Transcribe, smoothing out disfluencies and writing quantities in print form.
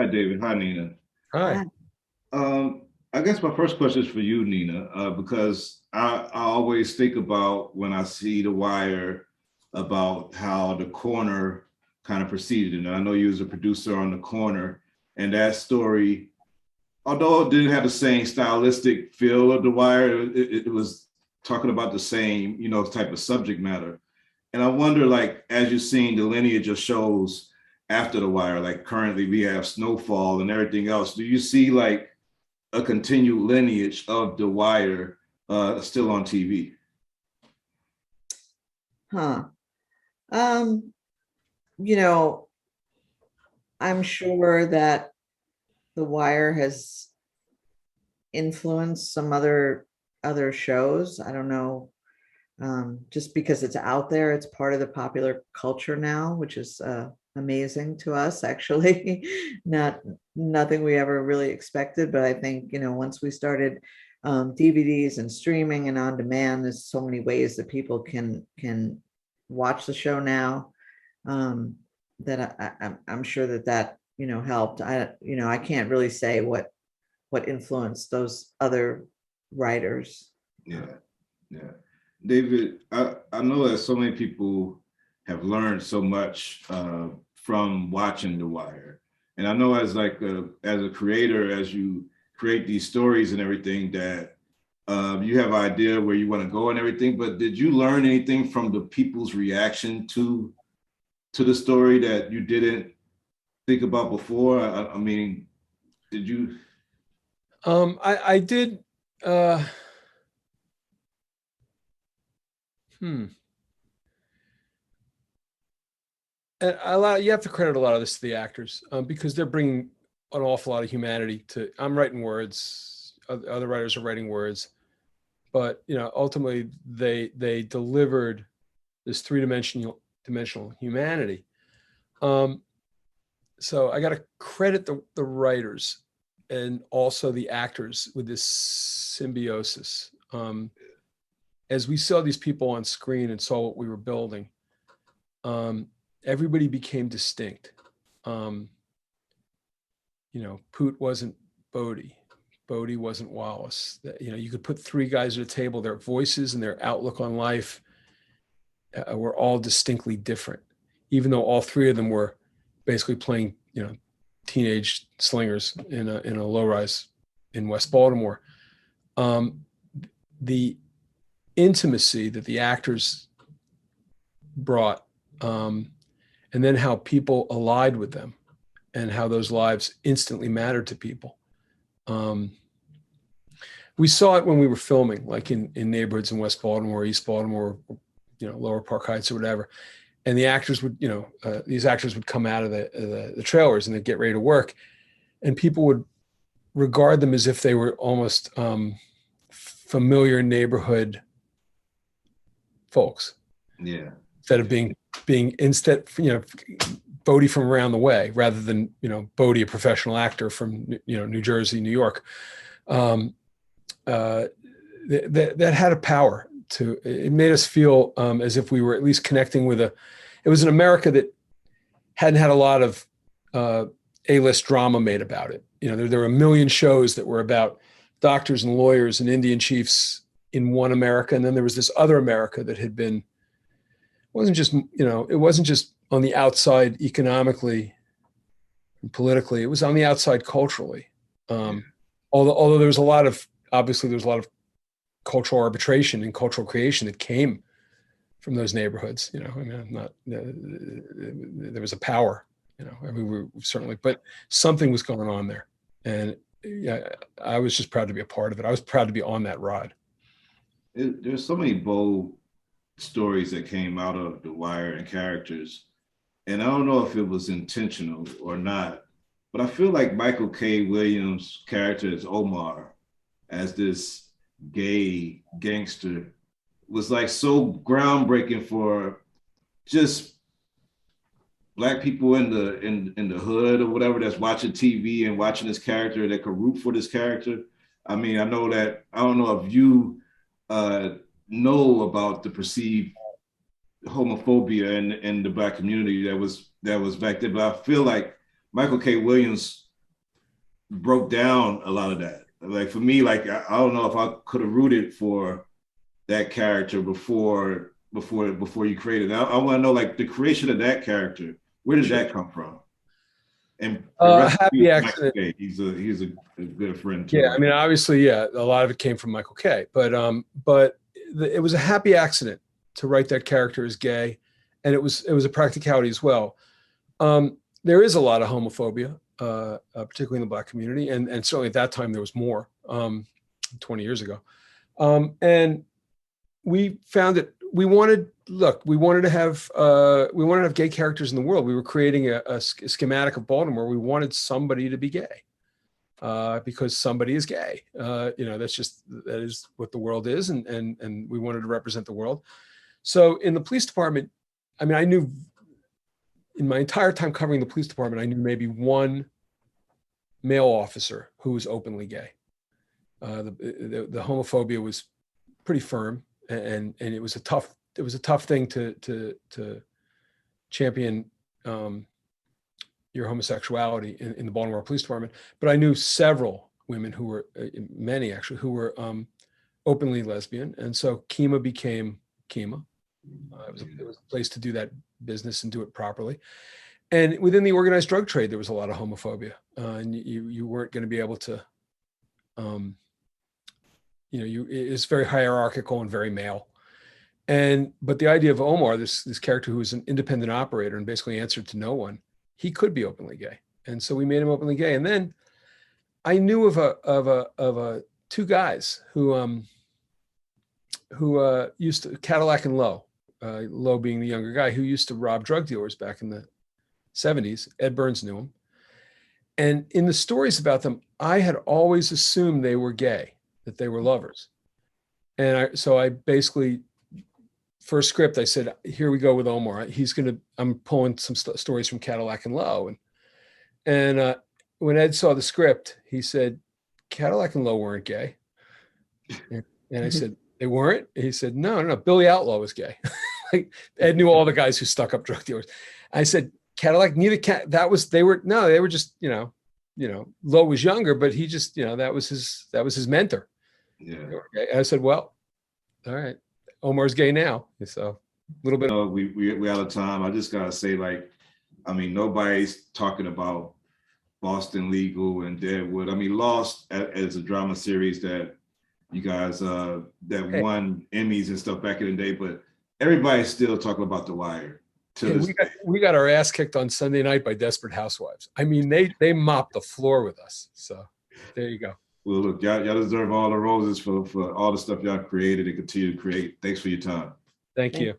Hi, David. Hi, Nina. Hi. Ah, I guess my first question is for you, Nina, because I always think about when I see The Wire about how the corner kind of proceeded. And I know you was a producer on the corner, and that story, although it didn't have the same stylistic feel of The Wire, it was talking about the same, type of subject matter. And I wonder, like, as you're seeing the lineage of shows after The Wire, like currently we have Snowfall and everything else, do you see like a continued lineage of The Wire still on TV? huh. Um, you know, I'm sure that The Wire has influenced some other shows. I don't know. Just because it's out there, it's part of the popular culture now, which is amazing to us, actually. Not nothing we ever really expected, but I think, once we started DVDs and streaming and on demand, there's so many ways that people can watch the show now, that I'm sure that helped. I can't really say what influenced those other writers. Yeah, yeah. David, I know that so many people have learned so much from watching The Wire. And I know as a creator, as you create these stories and everything, that you have an idea where you want to go and everything. But did you learn anything from the people's reaction to the story that you didn't think about before? I mean, did you? I did. Uh, hmm. And you have to credit a lot of this to the actors because they're bringing an awful lot of humanity to. I'm writing words. Other writers are writing words, but ultimately they delivered this three dimensional humanity. Um, so I got to credit the writers and also the actors with this symbiosis. As we saw these people on screen and saw what we were building, everybody became distinct. Um, Poot wasn't Bodie. Bodie wasn't Wallace. You could put three guys at a table. Their voices and their outlook on life were all distinctly different, even though all three of them were basically playing, teenage slingers in a low rise in West Baltimore. The intimacy that the actors brought, and then how people allied with them and how those lives instantly mattered to people. We saw it when we were filming, like in neighborhoods in West Baltimore, East Baltimore, Lower Park Heights or whatever. And the actors would, these actors would come out of the trailers and they'd get ready to work. And people would regard them as if they were almost familiar neighborhood folks. Yeah. Instead of being Bodie from around the way, rather than Bodie, a professional actor from New Jersey, New York. That had a power to it. Made us feel as if we were at least connecting with it was an America that hadn't had a lot of A-list drama made about it. There were a million shows that were about doctors and lawyers and Indian chiefs in one America, and then there was this other America that had been it wasn't just on the outside economically and politically, it was on the outside culturally. Although there was a lot of cultural arbitration and cultural creation that came from those neighborhoods. There was a power. We were certainly, but something was going on there, and yeah, I was just proud to be a part of it. I was proud to be on that ride. There's so many bold stories that came out of The Wire and characters. And I don't know if it was intentional or not, but I feel like Michael K. Williams' character as Omar, as this gay gangster, was like so groundbreaking for just black people in the hood or whatever that's watching TV and watching this character that could root for this character. I mean, I know that I don't know if you uh, know about the perceived homophobia in the black community that was back then. But I feel like Michael K. Williams broke down a lot of that. Like for me, like I don't know if I could have rooted for that character before you created it. I want to know like the creation of that character. Where did that come from? And the rest of Happy Michael accident. K. He's a good friend too. Yeah, I Right? mean, obviously, yeah, a lot of it came from Michael K. But it was a happy accident to write that character as gay, and it was a practicality as well. There is a lot of homophobia, particularly in the Black community, and certainly at that time there was more. 20 years ago, and we found that we wanted to have gay characters in the world. We were creating a schematic of Baltimore. We wanted somebody to be gay. Because somebody is gay. That is what the world is, and we wanted to represent the world. So in the police department, I mean, I knew in my entire time covering the police department, I knew maybe one male officer who was openly gay. The homophobia was pretty firm, and it was a tough thing to champion. Your homosexuality in the Baltimore Police Department, but I knew several women who were, many actually, who were openly lesbian, and so Kima became Kima. It was a place to do that business and do it properly. And within the organized drug trade, there was a lot of homophobia, and you weren't going to be able to, it's very hierarchical and very male. But the idea of Omar, this character who was an independent operator and basically answered to no one, he could be openly gay, and so we made him openly gay. And then I knew of two guys who used to Cadillac and Lowe, Lowe being the younger guy who used to rob drug dealers back in the 70s. Ed Burns knew him, and in the stories about them, I had always assumed they were gay, that they were lovers, and so I basically. First script, I said, here we go with Omar. I'm pulling some stories from Cadillac and Lowe. And when Ed saw the script, he said, Cadillac and Lowe weren't gay. And I said, they weren't? And he said, no, Billy Outlaw was gay. Like Ed knew all the guys who stuck up drug dealers. I said, Cadillac, they were just, Lowe was younger, but he just, that was his mentor. Yeah. And I said, well, all right. Omar's gay now, so a little bit. We out of time. I just gotta say, like, I mean, nobody's talking about Boston Legal and Deadwood. I mean, Lost as a drama series that you guys that won Emmys and stuff back in the day, but everybody's still talking about The Wire. We got our ass kicked on Sunday night by Desperate Housewives. I mean, they mopped the floor with us. So there you go. Well, look, y'all deserve all the roses for all the stuff y'all created and continue to create. Thanks for your time. Thank you.